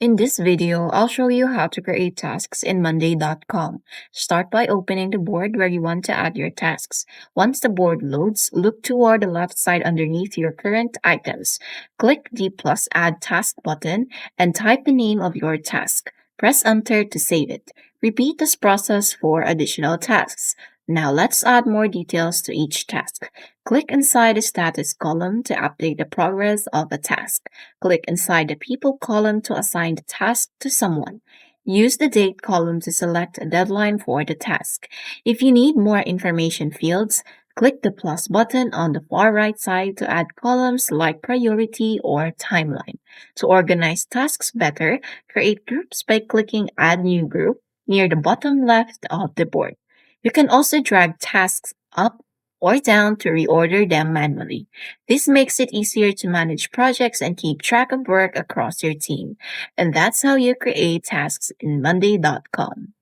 In this video, I'll show you how to create tasks in Monday.com. Start by opening the board where you want to add your tasks. Once the board loads, look toward the left side underneath your current items. Click the plus add task button and type the name of your task. Press enter to save it. Repeat this process for additional tasks. Now let's add more details to each task. Click inside the status column to update the progress of a task. Click inside the People column to assign the task to someone. Use the Date column to select a deadline for the task. If you need more information fields, click the plus button on the far right side to add columns like priority or timeline. To organize tasks better, create groups by clicking Add New Group near the bottom left of the board. You can also drag tasks up or down to reorder them manually. This makes it easier to manage projects and keep track of work across your team. And that's how you create tasks in Monday.com.